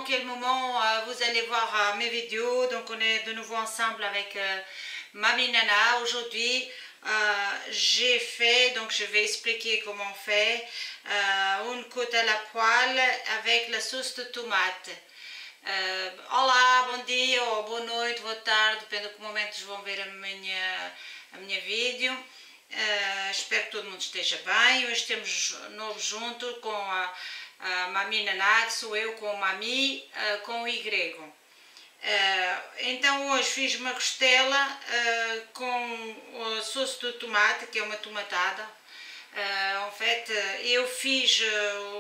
quel moment vous allez voir mes vidéos. Donc on est de nouveau ensemble avec Mamie Nana. Aujourd'hui j'ai fait, donc je vais expliquer comment on fait une côte à la poêle avec la sauce de tomate. Olá, bom dia ou boa noite, boa tarde, depende de que momentos vão ver a minha vídeo. Espero que todo mundo esteja bem. Hoje temos novo junto com a Mamie Nana, que sou eu, com o Mami, com o Y. Então hoje fiz uma costela com a sauce de tomate, que é uma tomatada. En fait, eu fiz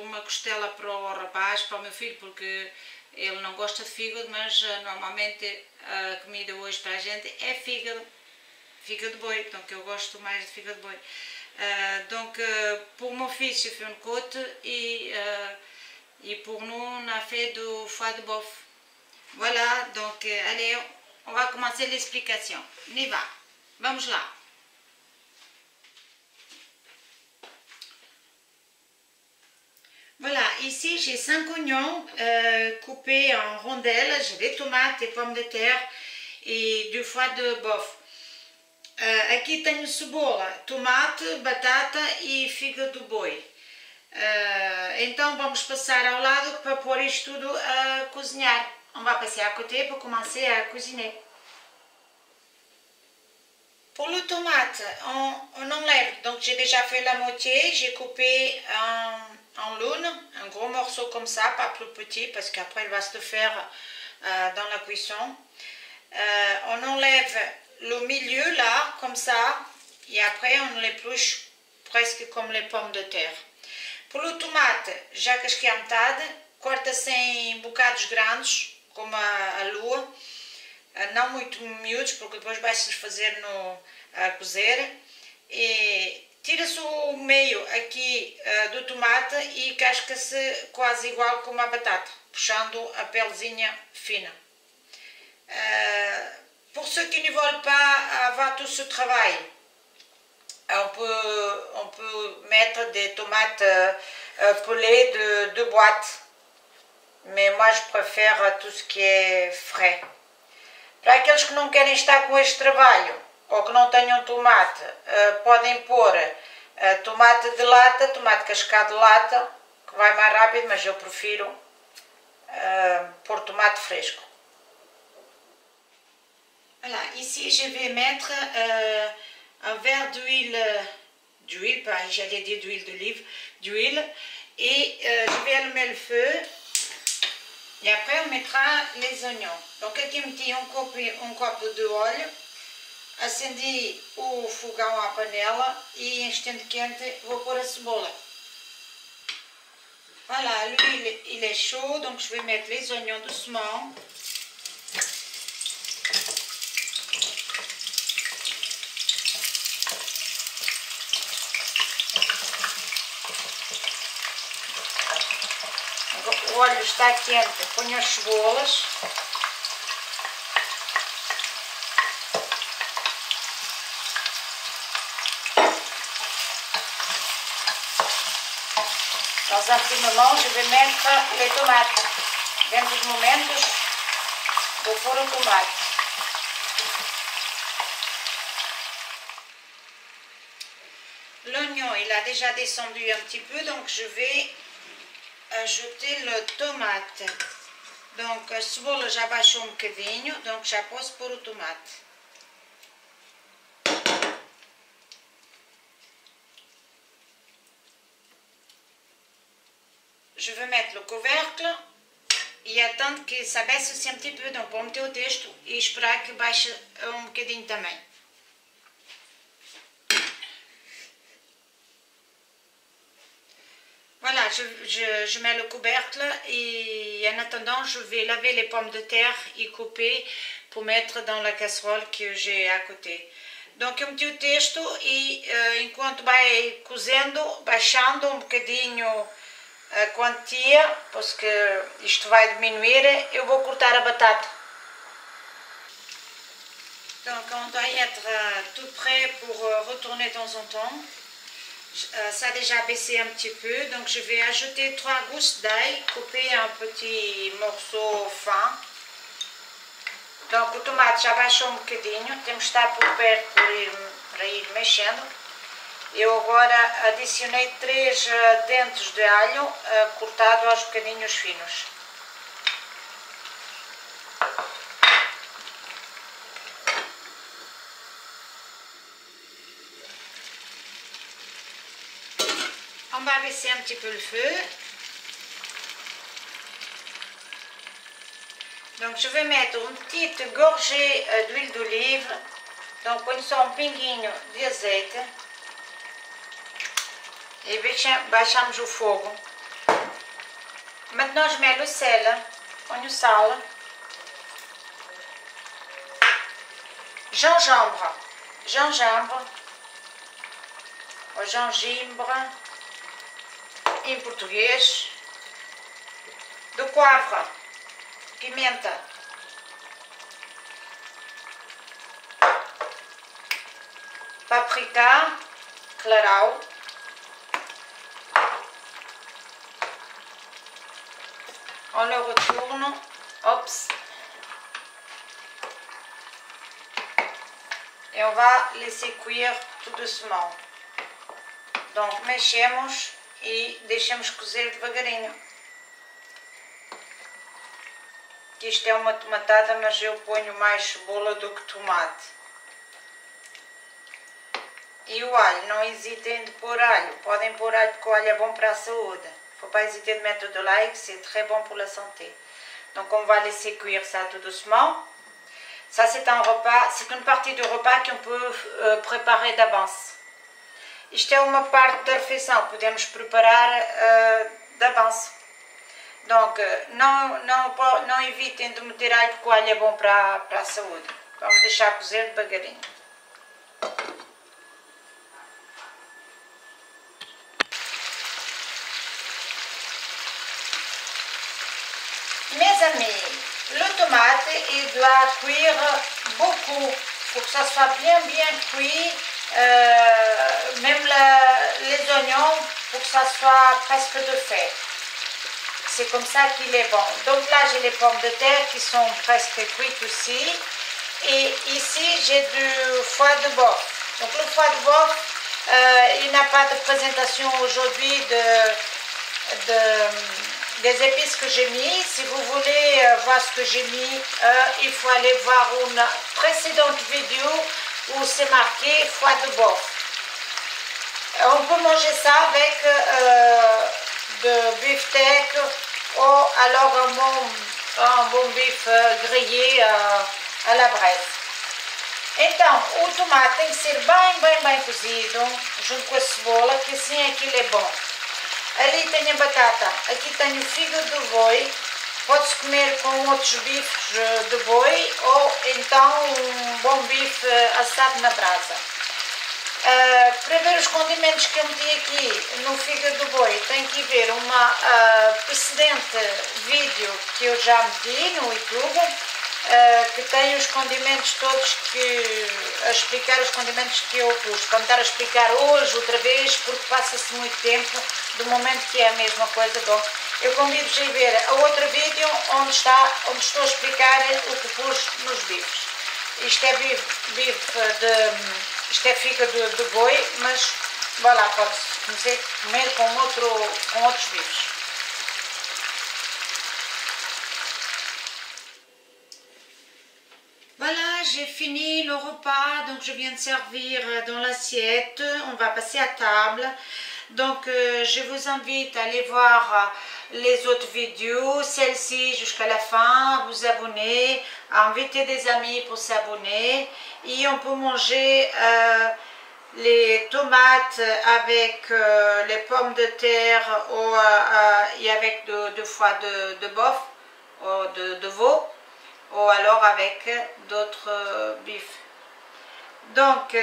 uma costela para o rapaz, para o meu filho, porque ele não gosta de fígado, mas normalmente a comida hoje para a gente é fígado de boi, donc eu gosto mais de fígado de boi. Donc pour mon fils j'ai fait une côte et pour nous on a fait du foie de bœuf. Voilà, donc allez, on va commencer l'explication. On y va, vamos lá. Voilà, ici j'ai 5 oignons coupés en rondelles, j'ai des tomates, des pommes de terre e du foie de bœuf. Aqui tenho cebola, tomate, batata e fígado de boi. Então vamos passar ao lado para pôr isto tudo a cozinhar. On va passer à côté pour commencer à cuisiner. Pour le tomate, on enlève, donc j'ai déjà fait la moitié, j'ai coupé en lune, un gros morceau comme ça, pas plus petit parce qu'après il va se faire dans la cuisson. On enlève le milieu là, comme ça, et après on l'épluche presque comme les pommes de terre. Pour o tomate, já casquei a metade, corta-se em bocados grandes, como a lua, não muito miúdos, porque depois vai-se fazer a cozer, e tira-se o meio aqui do tomate e casca-se quase igual como a batata, puxando a pelezinha fina. Pour ceux qui ne veulent pas avoir tout ce travail, on peut mettre des tomates pelées de boîte, mais moi je préfère tout ce qui est frais. Para aqueles que não querem estar com este trabalho ou que não tenham tomate, podem pôr tomate de lata, tomate cascado de lata, que vai mais rápido, mas eu prefiro pôr tomate fresco. Voilà, ici je vais mettre un verre d'huile, j'allais dire d'huile d'olive, d'huile, et je vais allumer le feu, et après on mettra les oignons. Donc aqui meti um copo de óleo, acendi o fogão à panela e em estende quente vou pôr a cebola. Voilà, l'huile il est chaud, donc je vais mettre les oignons doucement. O óleo está quente, ponho as cebolas. Dans un petit moment, je vais mettre les tomates. Dentro dos momentos, vou pôr o tomate. L'oignon, il a déjà descendu un petit peu, donc je vais ajouter le tomate. Donc a cebola já baixou um bocadinho, donc já posso pôr o tomate. Je vais mettre le couvercle e attendre que ça baisse aussi un petit peu, donc vou meter o texto e esperar que baixe um bocadinho também. Voilà, je mets le couvercle et en attendant je vais laver les pommes de terre et couper pour mettre dans la casserole que j'ai à côté. Donc eu meti o texto e enquanto vai cozendo, baixando um bocadinho a quantia, porque isto vai diminuir, eu vou cortar a batata. Donc on doit être tout prêt pour retourner de temps en temps. Ça a déjà baissé un petit peu, donc je vais ajouter 3 gousses d'ail coupées en petits morceaux fins. Donc o tomate já baixou um bocadinho, temos de estar por perto para ir mexendo. Eu agora adicionei 3 dentes de alho cortado aos bocadinhos finos. On va baisser un petit peu le feu. Donc je vais mettre une petite gorgée d'huile d'olive. Donc põe só um pinguinho de azeite. E baixamos o fogo. Maintenant je mets le sel. Ponho o sal. Gingembre. Gingembre. Ou gengibre. Em português. Do poivre. Pimenta. Paprika. Clarau. On le retourne. Oups. Et on va laisser cuire tout doucement. Donc mexemos e deixamos cozer devagarinho. Isto é uma tomatada, mas eu ponho mais cebola do que tomate. E o alho, não hesitem de pôr alho. Podem pôr alho porque o alho é bom para a saúde. Il ne faut pas hésiter de mettre de l'ail, c'est très bon pour la santé. Donc on va laisser cuire ça tout doucement. Ça c'est un repas, c'est une partie du repas qu'on peut préparer d'avance. Isto é uma parte da refeição, podemos preparar d'avance. Donc não evitem de meter alho porque o alho é bom para a saúde. Vamos deixar cozer devagarinho. Mes amis, le tomate il doit cuire beaucoup. Il faut que ça soit bien cuit. Même les oignons pour que ça soit presque de fait. C'est comme ça qu'il est bon. Donc là j'ai les pommes de terre qui sont presque cuites aussi. Et ici j'ai du foie de bœuf. Donc le foie de bœuf, il n'a pas de présentation aujourd'hui des épices que j'ai mis. Si vous voulez voir ce que j'ai mis, il faut aller voir une précédente vidéo où c'est marqué foie de bœuf. On peut manger ça avec de beefsteak ou alors un bon beef grillé à la braise. Então, o tomate tem que ser bem cozido, junto com a cebola, que assim aquilo é bom. Ali tenho a batata, aqui tenho o fígado de boi, pode-se comer com outros bifes de boi ou então um bom bife assado na brasa. Para ver os condimentos que eu meti aqui no fígado de boi, tem que ver uma precedente vídeo que eu já meti no YouTube, que tem os condimentos todos, a explicar os condimentos que eu pus. Para me estar a explicar hoje outra vez, porque passa-se muito tempo do momento que é a mesma coisa. Bom, eu convido-vos a ver a outra vídeo onde estou a explicar o que pus nos bifes. Isto é isto é fígado de boi, mas voilà, pode-se comer com outros bifes. Voilà, j'ai fini le repas, donc je viens de servir dans l'assiette. On va passer à table. Donc je vous invite à aller voir les autres vidéos, celle-ci jusqu'à la fin, vous abonner, inviter des amis pour s'abonner. Et on peut manger les tomates avec les pommes de terre et avec de foie de bœuf ou de veau, ou alors avec d'autres bifs. Donc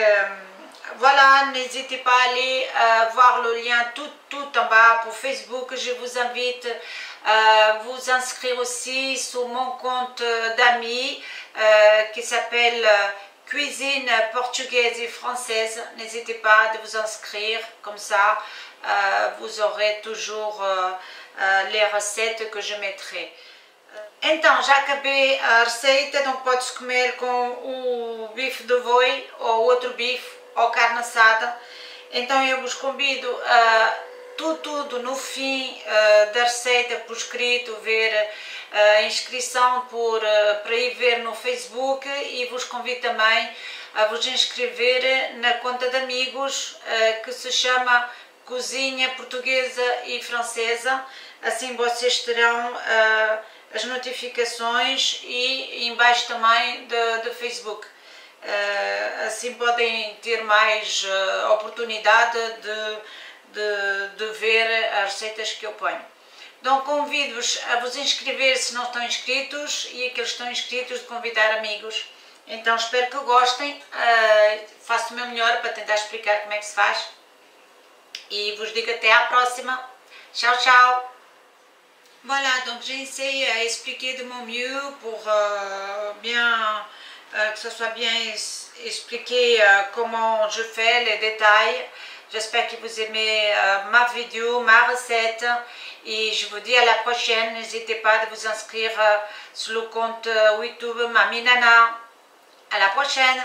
voilà, n'hésitez pas à aller voir le lien tout en bas pour Facebook. Je vous invite à vous inscrire aussi sur mon compte d'amis qui s'appelle cuisine portugaise et française. N'hésitez pas de vous inscrire, comme ça vous aurez toujours les recettes que je mettrai. Então, já acabei a receita, então podes comer com o bife de boi ou outro bife ou carne assada. Então eu vos convido a tudo no fim da receita por escrito, ver a inscrição para ir ver no Facebook, e vos convido também a vos inscrever na conta de amigos que se chama Cozinha Portuguesa e Francesa. Assim vocês terão as notificações e embaixo também do Facebook. Assim podem ter mais oportunidade de ver as receitas que eu ponho. Então convido-vos a vos inscrever se não estão inscritos, e aqueles que estão inscritos de convidar amigos. Então espero que gostem, faço o meu melhor para tentar explicar como é que se faz, e vos digo até à próxima. Tchau, tchau! Voilà, donc j'ai essayé à expliquer de mon mieux pour que ce soit bien expliqué comment je fais, les détails. J'espère que vous aimez ma vidéo, ma recette, et je vous dis à la prochaine. N'hésitez pas à vous inscrire sur le compte YouTube Mamie Nana. À la prochaine!